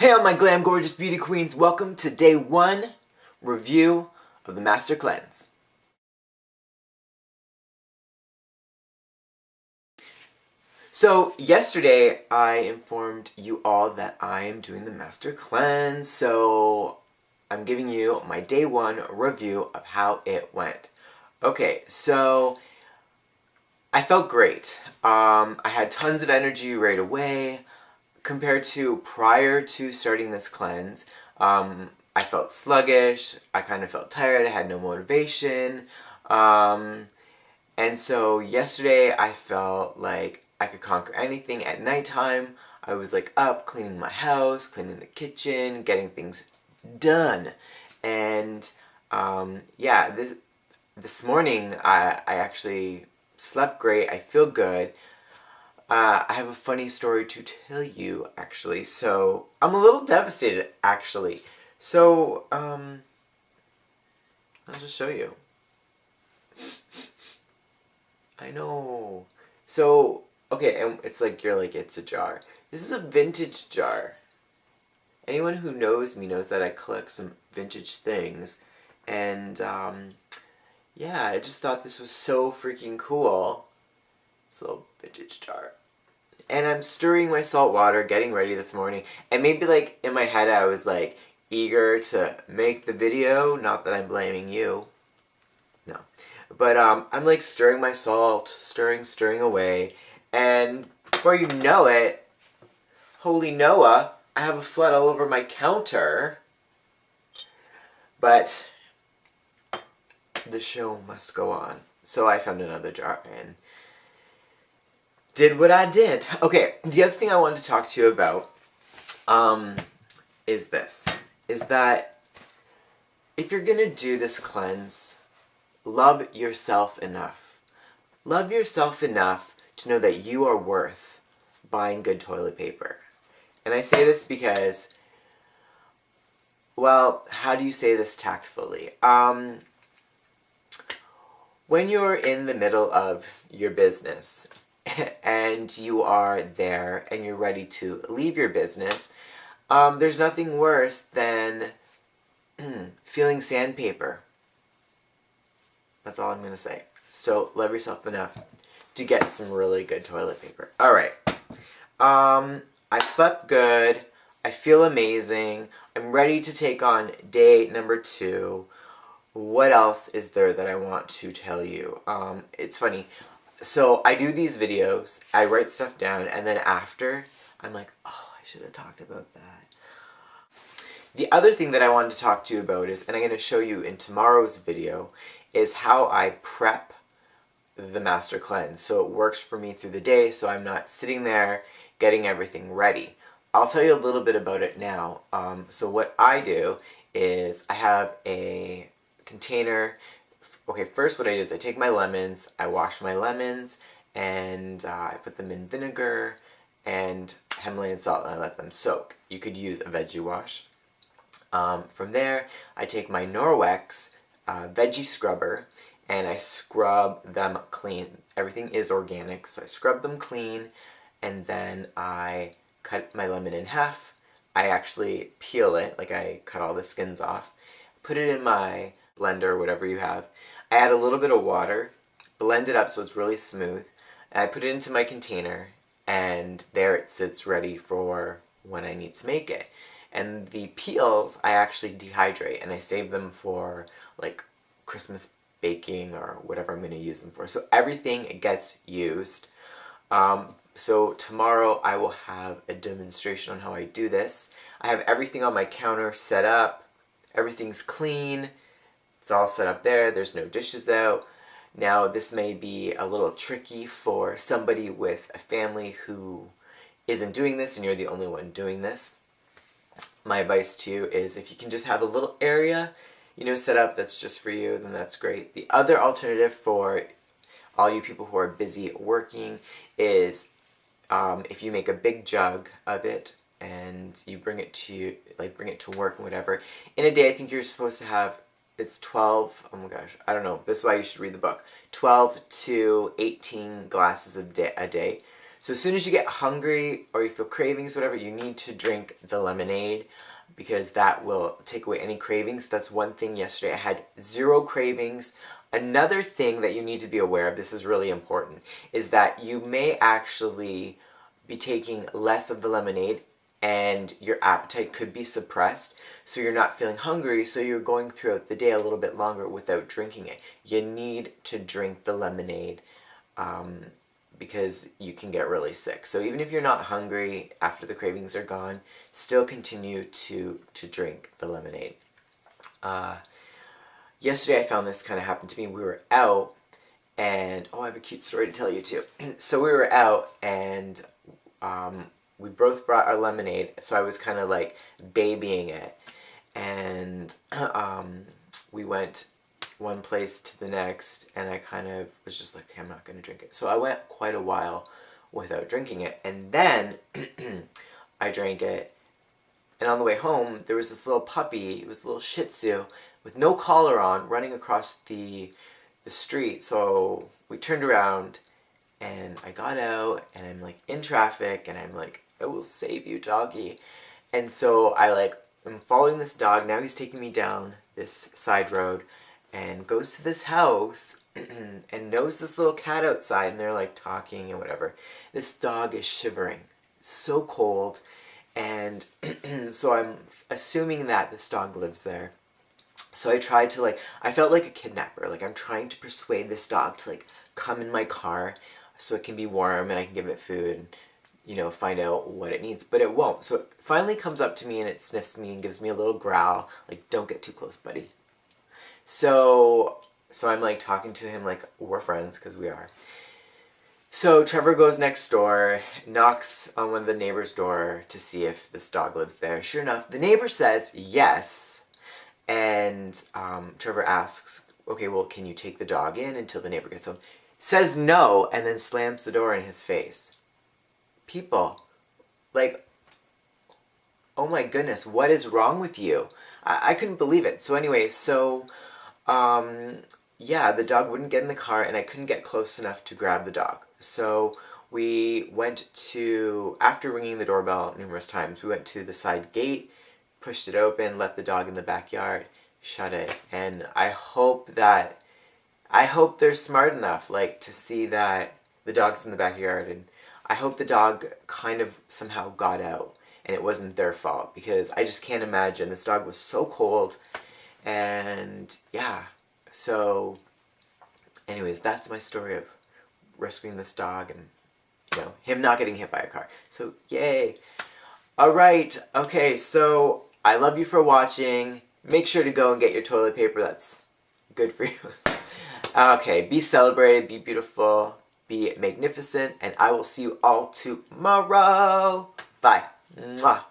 Hey all my glam gorgeous beauty queens, welcome to day 1 review of the Master Cleanse. So yesterday I informed you all that I am doing the Master Cleanse, so I'm giving you my day 1 review of how it went. Okay, so I felt great. I had tons of energy right away. Compared to prior to starting this cleanse, I felt sluggish, I kind of felt tired, I had no motivation, and so yesterday I felt like I could conquer anything. At nighttime, I was like up, cleaning my house, cleaning the kitchen, getting things done, and yeah, this morning I actually slept great, I feel good. I have a funny story to tell you, actually. So, I'm a little devastated, actually. So, I'll just show you. I know. So, okay, and it's like, it's a jar. This is a vintage jar. Anyone who knows me knows that I collect some vintage things. And, yeah, I just thought this was so freaking cool. This little vintage jar. And I'm stirring my salt water, getting ready this morning, and maybe like in my head I was like eager to make the video, not that I'm blaming you, no. But I'm like stirring my salt, stirring away, and before you know it, holy Noah, I have a flood all over my counter. But the show must go on. So I found another jar and did what I did. Okay, the other thing I wanted to talk to you about is this. Is that if you're gonna do this cleanse, love yourself enough. Love yourself enough to know that you are worth buying good toilet paper. And I say this because, well, how do you say this tactfully? When you're in the middle of your business, and you are there and you're ready to leave your business, there's nothing worse than feeling sandpaper. That's all I'm going to say. So love yourself enough to get some really good toilet paper. Alright. I slept good. I feel amazing. I'm ready to take on day number 2. What else is there that I want to tell you? It's funny. So I do these videos, I write stuff down, and then after, I'm like, oh, I should have talked about that. The other thing that I wanted to talk to you about is, and I'm going to show you in tomorrow's video, is how I prep the Master Cleanse. So it works for me through the day, so I'm not sitting there getting everything ready. I'll tell you a little bit about it now. So what I do is I have a container. Okay, first what I do is I take my lemons, I wash my lemons, and I put them in vinegar and Himalayan salt and I let them soak. You could use a veggie wash. From there, I take my Norwex veggie scrubber and I scrub them clean. Everything is organic, so I scrub them clean, and then I cut my lemon in half. I actually peel it, like I cut all the skins off, put it in my blender, whatever you have. I add a little bit of water, blend it up so it's really smooth, and I put it into my container, and there it sits ready for when I need to make it. And the peels, I actually dehydrate, and I save them for, like, Christmas baking or whatever I'm going to use them for. So everything gets used. So tomorrow I will have a demonstration on how I do this. I have everything on my counter set up, everything's clean. It's all set up there, there's no dishes out. Now this may be a little tricky for somebody with a family who isn't doing this and you're the only one doing this. My advice to you is if you can just have a little area, set up that's just for you, then that's great. The other alternative for all you people who are busy working is if you make a big jug of it and you bring it to work and whatever. In a day, I think you're supposed to have, it's 12, oh my gosh, I don't know, this is why you should read the book, 12 to 18 glasses a day. So as soon as you get hungry or you feel cravings, whatever, you need to drink the lemonade because that will take away any cravings. That's one thing yesterday. I had 0 cravings. Another thing that you need to be aware of, this is really important, is that you may actually be taking less of the lemonade and your appetite could be suppressed, so you're not feeling hungry, so you're going throughout the day a little bit longer without drinking it. You need to drink the lemonade because you can get really sick. So even if you're not hungry after the cravings are gone, still continue to drink the lemonade. Yesterday I found this kind of happened to me. We were out, and I have a cute story to tell you too. So we were out, and we both brought our lemonade, so I was kind of like babying it, and we went one place to the next, and I kind of was just like, okay, I'm not going to drink it. So I went quite a while without drinking it, and then I drank it, and on the way home, there was this little puppy, it was a little Shih Tzu, with no collar on, running across the street, so we turned around, and I got out, and I'm like in traffic, and I'm like, I will save you, doggy. And so I'm following this dog. Now he's taking me down this side road and goes to this house and knows this little cat outside, and they're like talking and whatever. This dog is shivering. It's so cold. And so I'm assuming that this dog lives there. So I tried to I felt like a kidnapper. Like I'm trying to persuade this dog to come in my car so it can be warm and I can give it food and, find out what it needs. But it won't. So it finally comes up to me and it sniffs me and gives me a little growl. Like, don't get too close, buddy. So I'm talking to him like we're friends, because we are. So Trevor goes next door, knocks on one of the neighbor's door to see if this dog lives there. Sure enough, the neighbor says yes. And Trevor asks, okay, well, can you take the dog in until the neighbor gets home? Says no, and then slams the door in his face. People, oh my goodness, what is wrong with you? I couldn't believe it. So anyway, yeah, the dog wouldn't get in the car, and I couldn't get close enough to grab the dog. So we went to, after ringing the doorbell numerous times, we went to the side gate, pushed it open, let the dog in the backyard, shut it, and I hope they're smart enough, to see that the dog's in the backyard, and I hope the dog kind of somehow got out, and it wasn't their fault, because I just can't imagine. This dog was so cold, and yeah, so anyways, that's my story of rescuing this dog, and, him not getting hit by a car, so yay. Alright, okay, so I love you for watching. Make sure to go and get your toilet paper. That's good for you. Okay, be celebrated, be beautiful, be magnificent, and I will see you all tomorrow. Bye. Mwah.